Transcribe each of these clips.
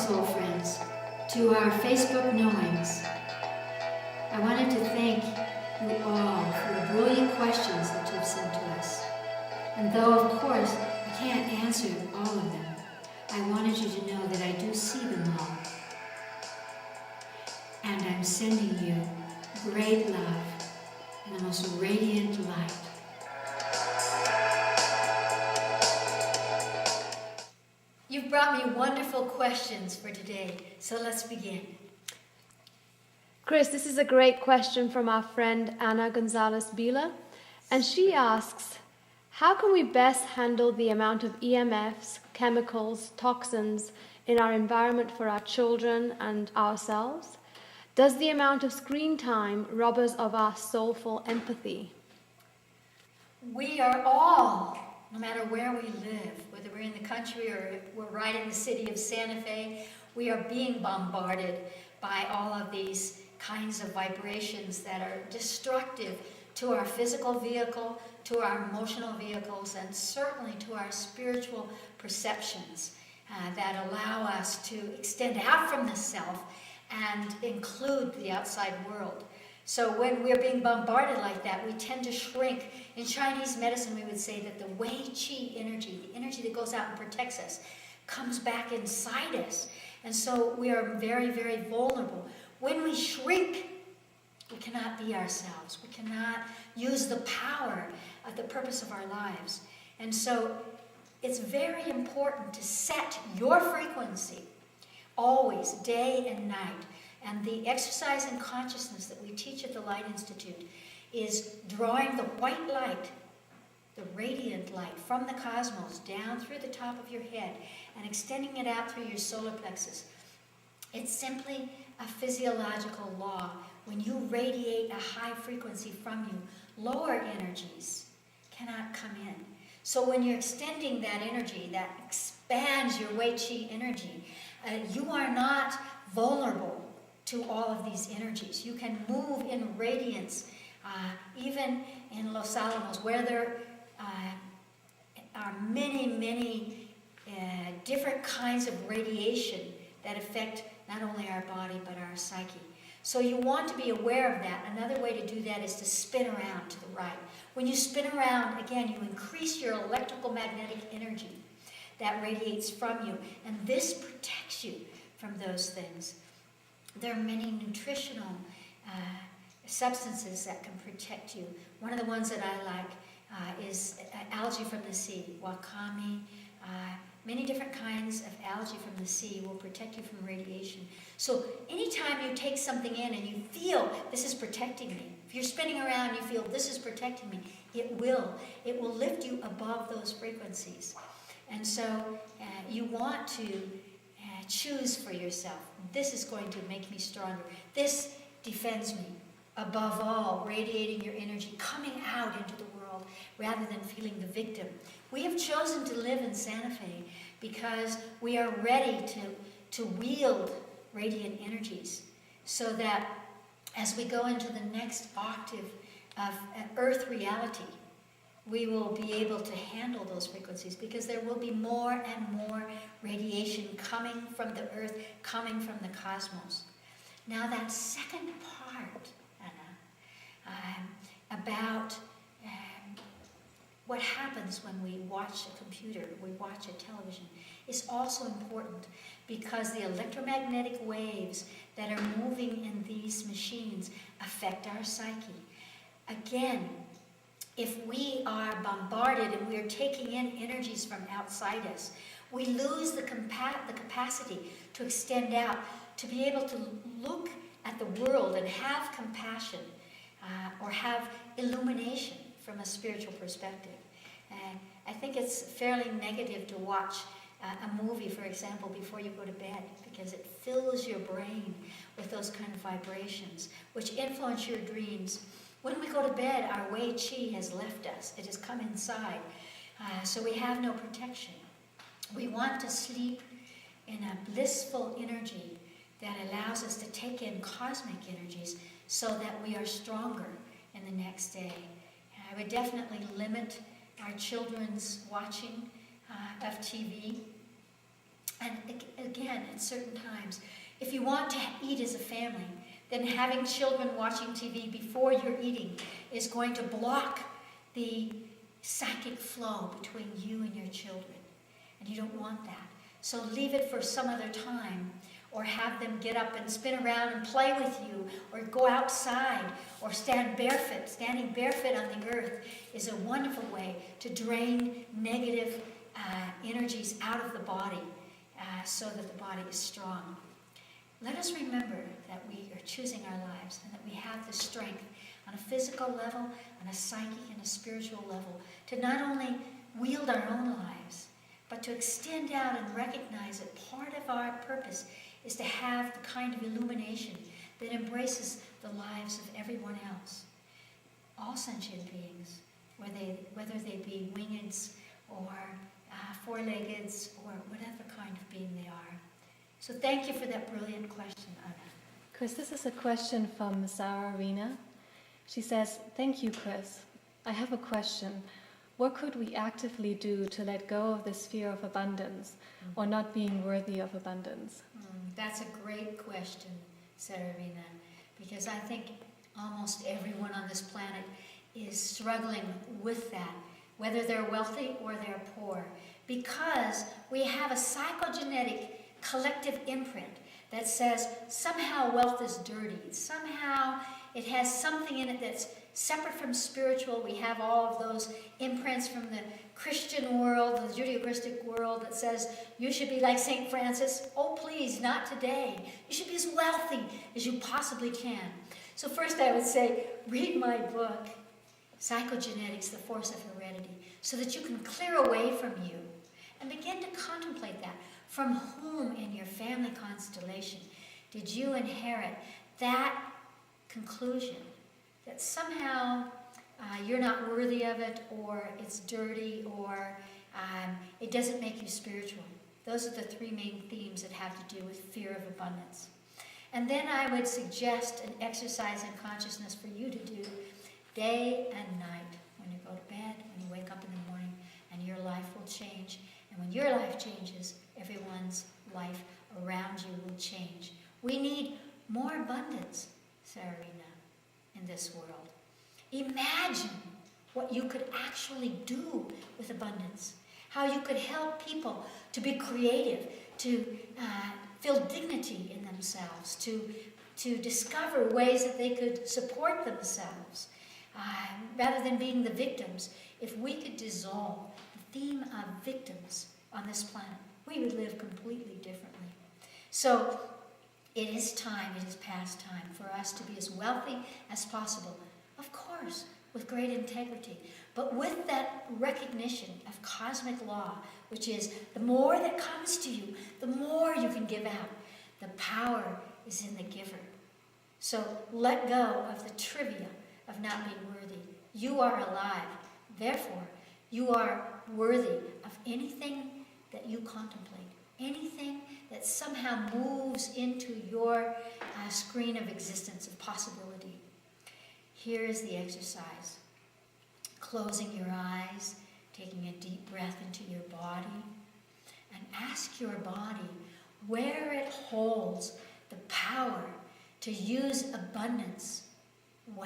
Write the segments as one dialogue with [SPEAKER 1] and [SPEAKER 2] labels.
[SPEAKER 1] soul friends, to our Facebook knowings. I wanted to thank you all for the brilliant questions that you've sent to us. And though, of course, I can't answer all of them, I wanted you to know that I do see them all. And I'm sending you great love and the most radiant light. You've brought me wonderful questions for today, so let's begin.
[SPEAKER 2] Chris, this is a great question from our friend Ana Gonzalez-Bila, and she asks, how can we best handle the amount of EMFs, chemicals, toxins in our environment for our children and ourselves? Does the amount of screen time rob us of our soulful empathy?
[SPEAKER 1] We are all, no matter where we live, whether we're in the country or we're right in the city of Santa Fe, we are being bombarded by all of these kinds of vibrations that are destructive to our physical vehicle, to our emotional vehicles, and certainly to our spiritual perceptions that allow us to extend out from the self and include the outside world. So when we're being bombarded like that, we tend to shrink. In Chinese medicine, we would say that the Wei Qi energy, the energy that goes out and protects us, comes back inside us. And so we are very, very vulnerable. When we shrink, we cannot be ourselves. We cannot use the power of the purpose of our lives. And so it's very important to set your frequency always, day and night. And the exercise in consciousness that we teach at the Light Institute is drawing the white light, the radiant light from the cosmos down through the top of your head and extending it out through your solar plexus. It's simply a physiological law. When you radiate a high frequency from you, lower energies cannot come in. So when you're extending that energy, that expands your Wei Qi energy, you are not vulnerable to all of these energies. You can move in radiance, even in Los Alamos, where there are many, many different kinds of radiation that affect not only our body, but our psyche. So you want to be aware of that. Another way to do that is to spin around to the right. When you spin around, again, you increase your electrical magnetic energy that radiates from you, and this protects you from those things. There are many nutritional substances that can protect you. One of the ones that I like is algae from the sea, wakame. Many different kinds of algae from the sea will protect you from radiation. So anytime you take something in and you feel this is protecting me, if you're spinning around and you feel this is protecting me, it will lift you above those frequencies. And so you want to choose for yourself. This is going to make me stronger. This defends me. Above all, radiating your energy, coming out into the world rather than feeling the victim. We have chosen to live in Santa Fe because we are ready to wield radiant energies so that as we go into the next octave of Earth reality, we will be able to handle those frequencies because there will be more and more radiation coming from the Earth, coming from the cosmos. Now that second part, Anna, about what happens when we watch a computer, we watch a television, is also important because the electromagnetic waves that are moving in these machines affect our psyche. Again, if we are bombarded and we are taking in energies from outside us, we lose the capacity to extend out, to be able to look at the world and have compassion or have illumination from a spiritual perspective. And I think it's fairly negative to watch a movie, for example, before you go to bed, because it fills your brain with those kind of vibrations, which influence your dreams. When we go to bed, our Wei Qi has left us. It has come inside, so we have no protection. We want to sleep in a blissful energy that allows us to take in cosmic energies so that we are stronger in the next day. I would definitely limit our children's watching of TV. And again, at certain times, if you want to eat as a family, then having children watching TV before you're eating is going to block the psychic flow between you and your children. And you don't want that. So leave it for some other time, or have them get up and spin around and play with you, or go outside, or stand barefoot. Standing barefoot on the earth is a wonderful way to drain negative energies out of the body so that the body is strong. Let us remember that we are choosing our lives and that we have the strength on a physical level, on a psychic and a spiritual level to not only wield our own lives, but to extend out and recognize that part of our purpose is to have the kind of illumination that embraces the lives of everyone else. All sentient beings, whether they be wingeds or four-leggeds or whatever kind of being they are. So thank you for that brilliant question, Anna.
[SPEAKER 3] Chris, this is a question from Sarah Arena. She says, "Thank you, Chris. I have a question. What could we actively do to let go of this fear of abundance or not being worthy of abundance?"
[SPEAKER 1] That's a great question, Sararina, because I think almost everyone on this planet is struggling with that, whether they're wealthy or they're poor, because we have a psychogenetic collective imprint that says somehow wealth is dirty, somehow it has something in it that's separate from spiritual. We have all of those imprints from the Christian world, the Judeo-Christic world that says you should be like St. Francis. Oh, please, not today. You should be as wealthy as you possibly can. So first I would say, read my book, Psychogenetics, The Force of Heredity, so that you can clear away from you and begin to contemplate that. From whom in your family constellation did you inherit that conclusion that somehow you're not worthy of it, or it's dirty, or it doesn't make you spiritual? Those are the three main themes that have to do with fear of abundance. And then I would suggest an exercise in consciousness for you to do day and night, when you go to bed, when you wake up in the morning, and your life will change. And when your life changes, everyone's life around you will change. We need more abundance, Sararina, in this world. Imagine what you could actually do with abundance. How you could help people to be creative, to feel dignity in themselves, to discover ways that they could support themselves, rather than being the victims. If we could dissolve the theme of victims on this planet, we would live completely differently. So it is time, it is past time for us to be as wealthy as possible. Of course, with great integrity, but with that recognition of cosmic law, which is the more that comes to you, the more you can give out. The power is in the giver. So let go of the trivia of not being worthy. You are alive. Therefore, you are worthy of anything that you contemplate, anything that somehow moves into your screen of existence, of possibility. Here is the exercise. Closing your eyes, taking a deep breath into your body, and ask your body where it holds the power to use abundance well.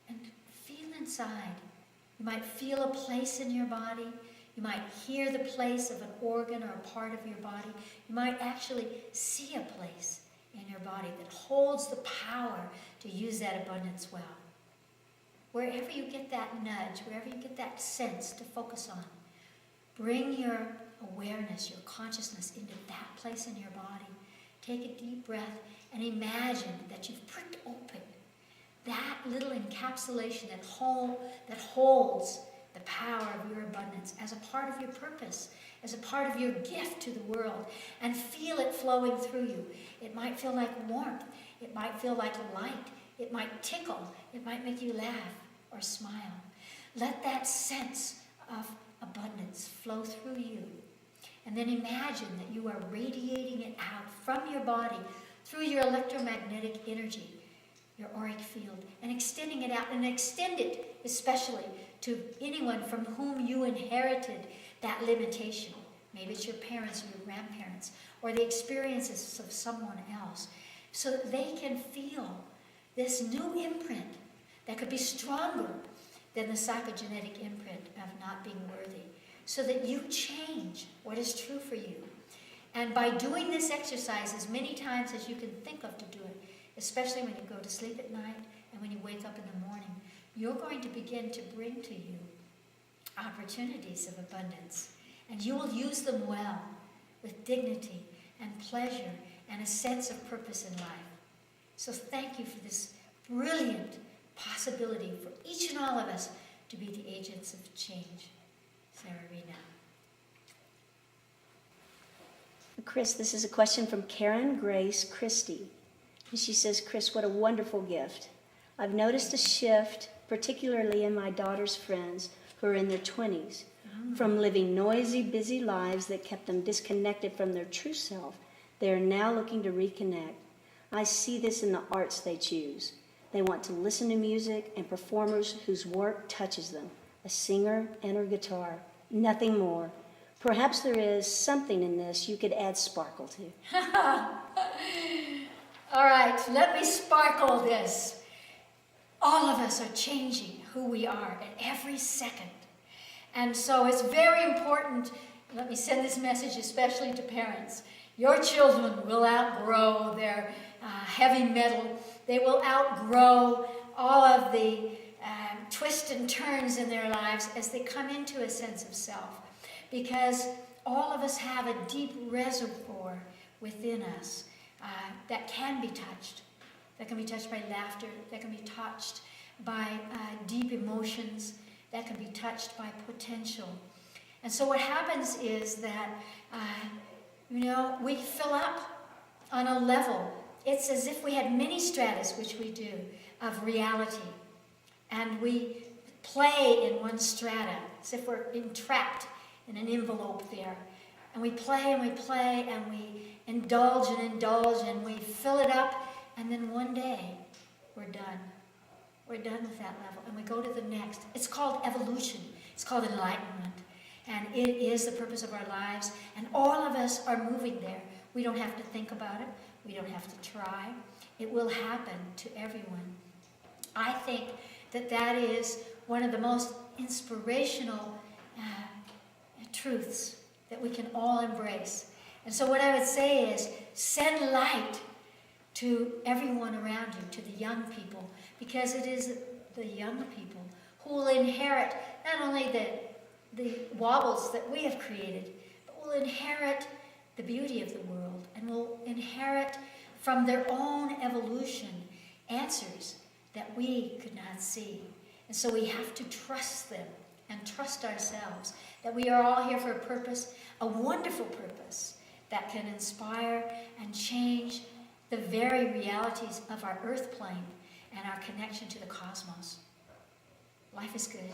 [SPEAKER 1] And feel inside. You might feel a place in your body. You might hear the place of an organ or a part of your body. You might actually see a place in your body that holds the power to use that abundance well. Wherever you get that nudge, wherever you get that sense to focus on, bring your awareness, your consciousness into that place in your body. Take a deep breath and imagine that you've pricked open that little encapsulation that holds the power of your abundance as a part of your purpose, as a part of your gift to the world, and feel it flowing through you. It might feel like warmth. It might feel like light. It might tickle. It might make you laugh or smile. Let that sense of abundance flow through you. And then imagine that you are radiating it out from your body through your electromagnetic energy, your auric field, and extending it out, and extend it especially to anyone from whom you inherited that limitation, Maybe it's your parents or your grandparents, or the experiences of someone else, so that they can feel this new imprint that could be stronger than the psychogenetic imprint of not being worthy, so that you change what is true for you. And by doing this exercise as many times as you can think of to do it, especially when you go to sleep at night and when you wake up in the morning, you're going to begin to bring to you opportunities of abundance. And you will use them well, with dignity and pleasure and a sense of purpose in life. So thank you for this brilliant possibility for each and all of us to be the agents of change. Sarah Rena.
[SPEAKER 4] Chris, this is a question from Karen Grace Christie. And she says, Chris, what a wonderful gift. I've noticed a shift, particularly in my daughter's friends who are in their 20s, from living noisy, busy lives that kept them disconnected from their true self. They are now looking to reconnect. I see this in the arts they choose. They want to listen to music and performers whose work touches them, a singer and her guitar, nothing more. Perhaps there is something in this you could add sparkle to.
[SPEAKER 1] All right, let me sparkle this. All of us are changing who we are at every second. And so it's very important, let me send this message especially to parents. Your children will outgrow their heavy metal. They will outgrow all of the twists and turns in their lives as they come into a sense of self. Because all of us have a deep reservoir within us that can be touched. That can be touched by laughter, that can be touched by deep emotions, that can be touched by potential. And so what happens is that, we fill up on a level. It's as if we had many stratas, which we do, of reality. And we play in one strata, as if we're entrapped in an envelope there. And we play and we play and we indulge and we fill it up, and then one day we're done. We're done with that level and we go to the next. It's called evolution. It's called enlightenment. And it is the purpose of our lives, and all of us are moving there. We don't have to think about it. We don't have to try. It will happen to everyone. I think that is one of the most inspirational truths that we can all embrace. And so what I would say is send light to everyone around you, to the young people, because it is the young people who will inherit not only the wobbles that we have created, but will inherit the beauty of the world and will inherit from their own evolution answers that we could not see. And so we have to trust them and trust ourselves that we are all here for a purpose, a wonderful purpose that can inspire and change the very realities of our earth plane and our connection to the cosmos. Life is good.